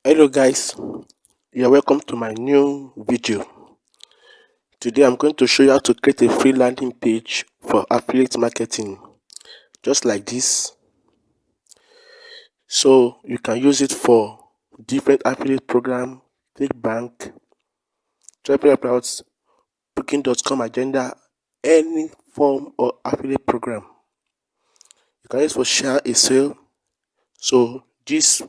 Hello guys, you're welcome to my new video. Today I'm going to show you how to create a free landing page for affiliate marketing, just like this. So you can use it for different affiliate program, ClickBank, TravelAbroad, Booking.com agenda, any form or affiliate program. You can use for share a sale. So this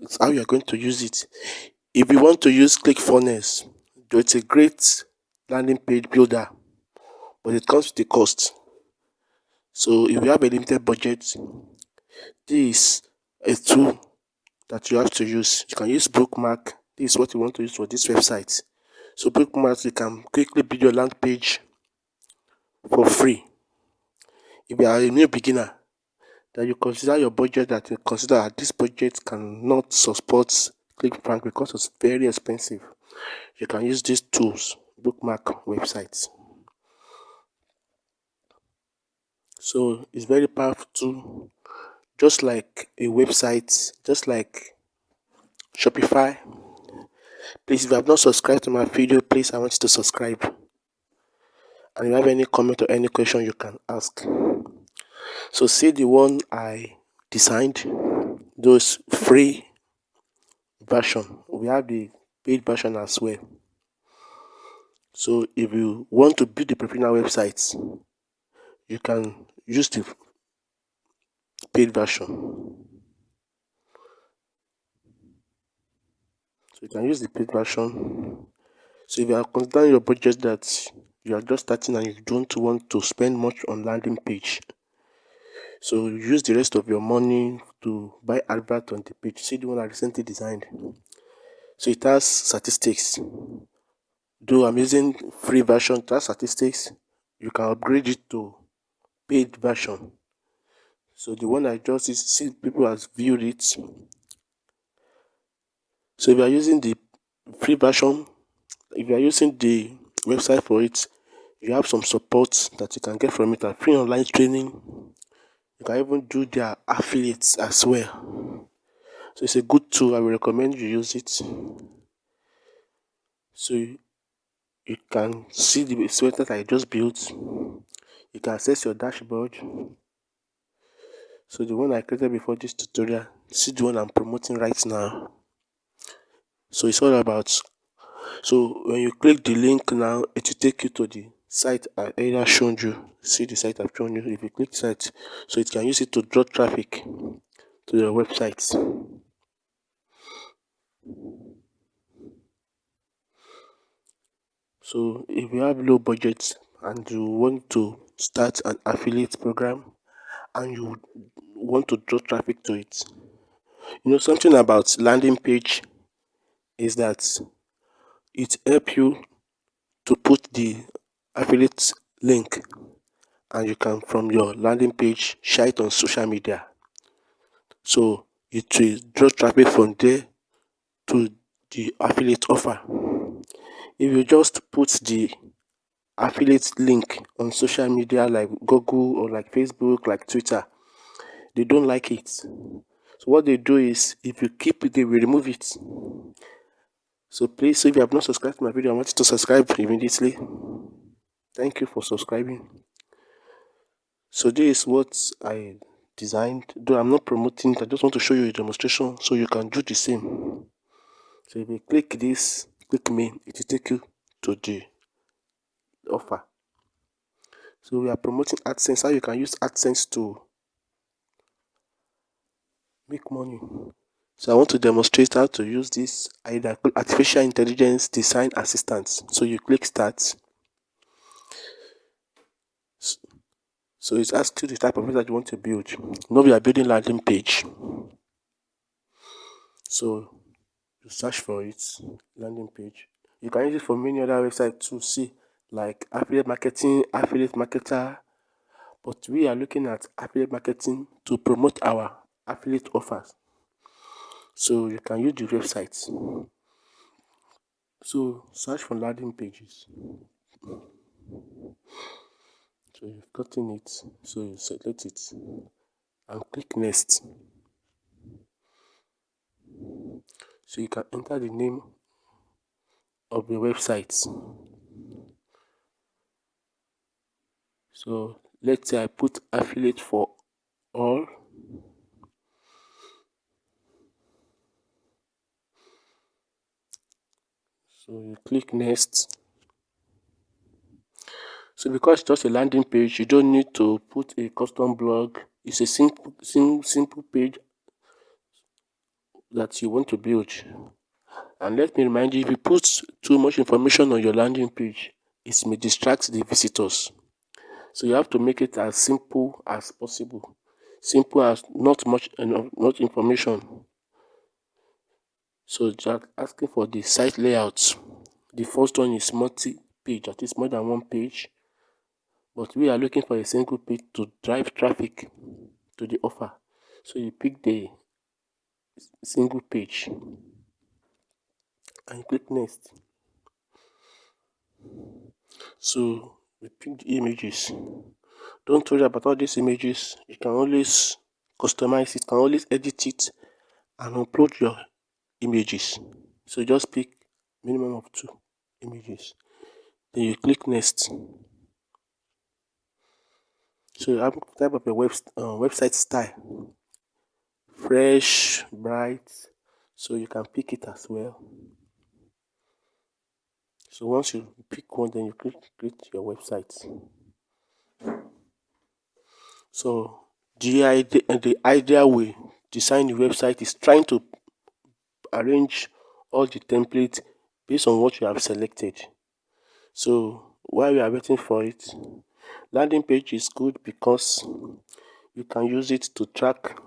is how you're going to use it. If you want to use ClickFunnels, it's a great landing page builder, but it comes with a cost. So if you have a limited budget, this is a tool that you have to use. You can use Bookmark. This is what you want to use for this website. So Bookmark, you can quickly build your land page for free. If you are a new beginner, that you consider your budget, that you consider that this budget cannot support ClickBank because it's very expensive, you can use these tools, Bookmark websites. So it's very powerful too, just like a website, just like Shopify. Please, if you have not subscribed to my video, please, I want you to subscribe. And if you have any comment or any question, you can ask. So see the one I designed, those free version. We have the paid version as well. So if you want to build the professional websites, you can use the paid version. So you can use the paid version. So if you are considering your budget that you are just starting and you don't want to spend much on landing page, so you use the rest of your money to buy advert on the page. See the one I recently designed. So it has statistics. Though I'm using free version, it has statistics. You can upgrade it to paid version. So the one I just see people has viewed it. So if you are using the free version, if you are using the website for it, you have some support that you can get from it, like free online training. You can even do their affiliates as well. So it's a good tool. I will recommend you use it. So you can see the website that I just built. You can access your dashboard. So the one I created before this tutorial, see the one I'm promoting right now. So it's all about, so when you click the link now, it will take you to the site I earlier shown you. See the site I've shown you. If you click site, so it can use it to draw traffic to your website. So if you have low budget and you want to start an affiliate program and you want to draw traffic to it, something about landing page is that it helps you to put the affiliate link, and you can from your landing page share it on social media. So it will draw traffic from there to the affiliate offer. If you just put the affiliate link on social media like Google or like Facebook, like Twitter, they don't like it. So what they do is, if you keep it, they will remove it. So please, if you have not subscribed to my video, I want you to subscribe immediately. Thank you for subscribing. So this is what I designed, though I'm not promoting it, I just want to show you a demonstration so you can do the same. So if you click this, click me, it will take you to the offer. So we are promoting AdSense, how you can use AdSense to make money. So I want to demonstrate how to use this either artificial intelligence design assistant. So you click start. So it asks you the type of thing that you want to build. Now we are building landing page. So you search for it, landing page. You can use it for many other websites to see, like affiliate marketing, affiliate marketer. But we are looking at affiliate marketing to promote our affiliate offers. So you can use the website. So search for landing pages. So you've gotten it. So you select it and click next. So you can enter the name of the website. So let's say I put affiliate for all. So you click next. So because it's just a landing page, you don't need to put a custom blog. It's a simple page that you want to build. And let me remind you, if you put too much information on your landing page, it may distract the visitors. So you have to make it as simple as possible. Simple as not much not information. So just asking for the site layout. The first one is multi-page, that is more than one page. But we are looking for a single page to drive traffic to the offer. So you pick the single page and click next. So we pick the images. Don't worry about all these images. You can always customize it, can always edit it and upload your images. So just pick minimum of 2 images. Then you click next. So you have to type of your website style. Fresh, bright. So you can pick it as well. So once you pick one, then you create your website. So the ideal way to design the website is trying to arrange all the templates based on what you have selected. So while we are waiting for it, landing page is good because you can use it to track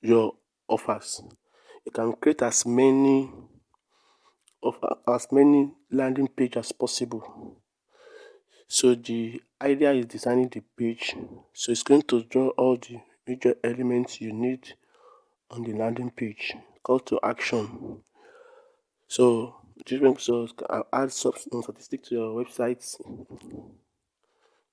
your offers. You can create as many landing page as possible. So the idea is designing the page. So it's going to draw all the major elements you need on the landing page. Call to action. So I'll add some statistics to your website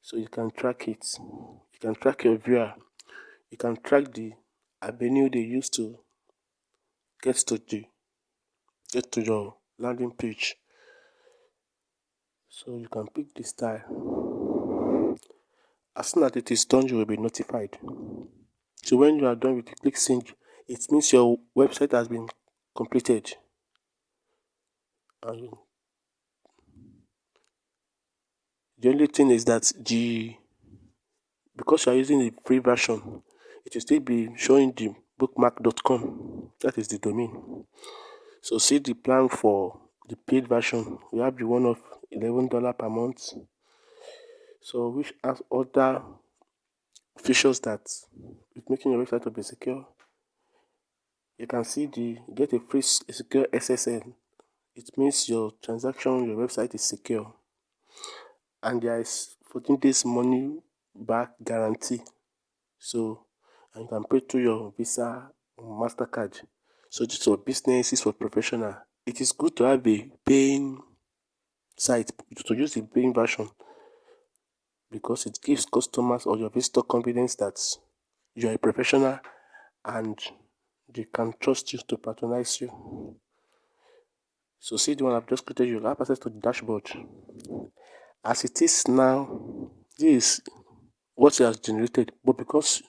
so you can track it. You can track your viewer. You can track the avenue they use to get to your landing page. So you can pick the style. As soon as it is done, you will be notified. So when you are done with the click sync, it means your website has been completed. And the only thing is that because you are using the free version, it will still be showing the bookmark.com. That is the domain. So see the plan for the paid version. We have the one of $11 per month. So which has other features that is making your website to be secure. You can see the get a free secure SSL. It means your transaction, your website is secure. And there is 14 days money back guarantee. So and you can pay through your Visa or MasterCard. So this is for business, this is for professional. It is good to have a paying site, to use the paying version, because it gives customers or your visitor confidence that you are a professional and they can trust you to patronize you. So see the one I've just created, you have access to the dashboard. As it is now, this is what it has generated, but because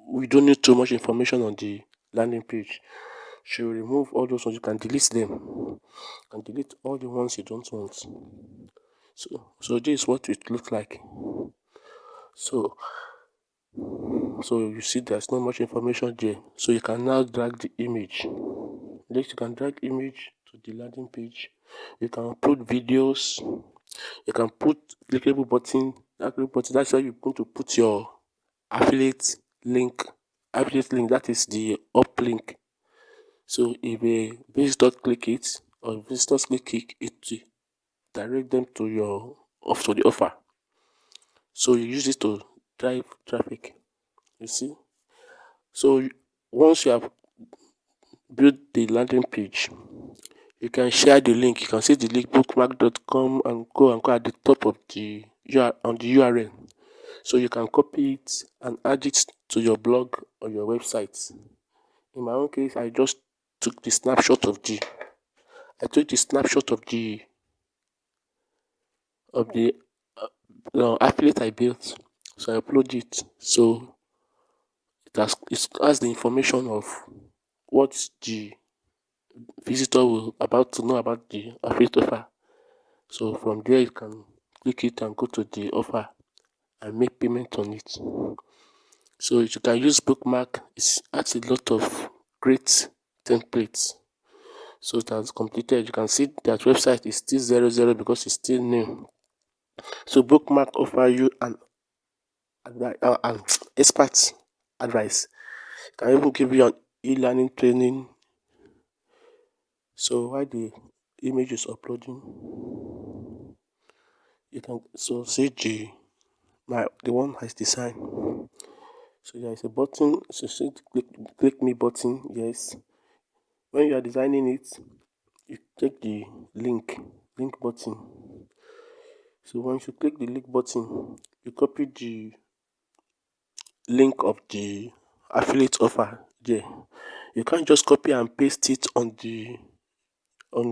we don't need too much information on the landing page, she will remove all those ones. You can delete them. You can delete all the ones you don't want. So this is what it looks like. So you see there's not much information there. So you can now drag the image. Next, you can drag image to the landing page. You can upload videos. You can put clickable button. That clickable button, that's where you're going to put your affiliate link. Affiliate link, that is the up link. So if a visitor click it or visitors click it will direct them to the offer. So you use it to drive traffic. You see. So once you have built the landing page, you can share the link. You can see the link bookmark.com and go at the top of the URL. So you can copy it and add it to your blog or your website. In my own case, I just took the snapshot of the affiliate I built. So I upload it. So it has the information of what the visitor will about to know about the affiliate offer. So from there you can click it and go to the offer and make payment on it. So you can use Bookmark. It has a lot of great templates. So it has completed. You can see that website is still 00 because it's still new. So Bookmark offer you an expert advice. Can even give you an e-learning training. So while the image is uploading, you can see the one has designed. So there is a button. So see click me button. Yes. When you are designing it, you take the link button. So once you click the link button, you copy the link of the affiliate offer there. You can't just copy and paste it on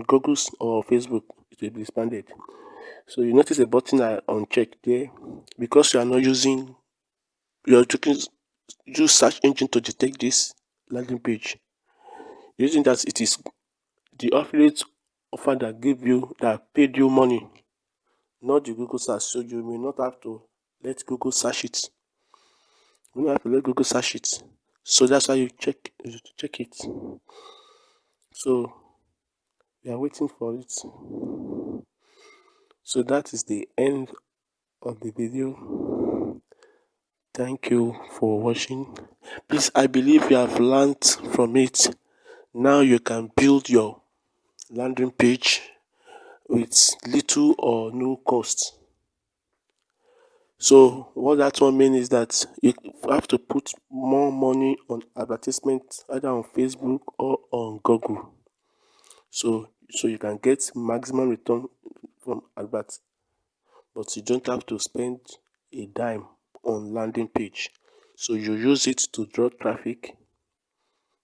Google's or Facebook. It will be expanded. So you notice a button I unchecked there because you are not using. You are use search engine to detect this landing page. Using that, it is the affiliate offer that paid you money, not the Google search. So you may not have to let Google search it. You don't have to let Google search it. So that's why you check it. So we are waiting for it. So that is the end of the video. Thank you for watching. Please, I believe you have learned from it. Now you can build your landing page with little or no cost. So what that one means is that you have to put more money on advertisement either on Facebook or on Google. So you can get maximum return from adverts, but you don't have to spend a dime on landing page. So you use it to draw traffic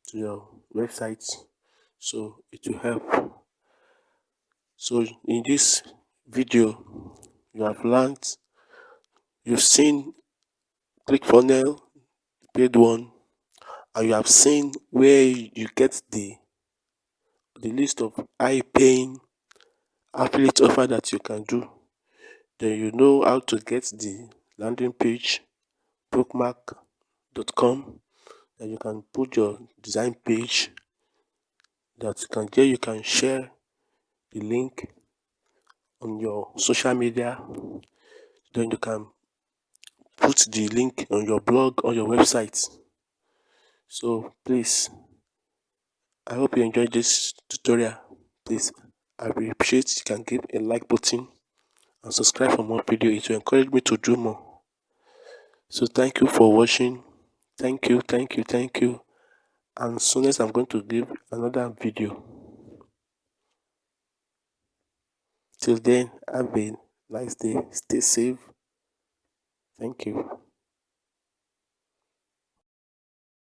to your website, so it will help. So in this video, you've seen ClickFunnels, paid one, and you have seen where you get the list of high paying affiliate offer that you can do. Then you know how to get the landing page, bookmark.com. Then you can put your design page you can share the link on your social media. Then you can put the link on your blog or your website. So please, I hope you enjoyed this tutorial. Please, I will appreciate you can give a like button and subscribe for more video. It will encourage me to do more. So thank you for watching. Thank you. And soon as I'm going to give another video. Till then, have a nice day. Stay safe. Thank you.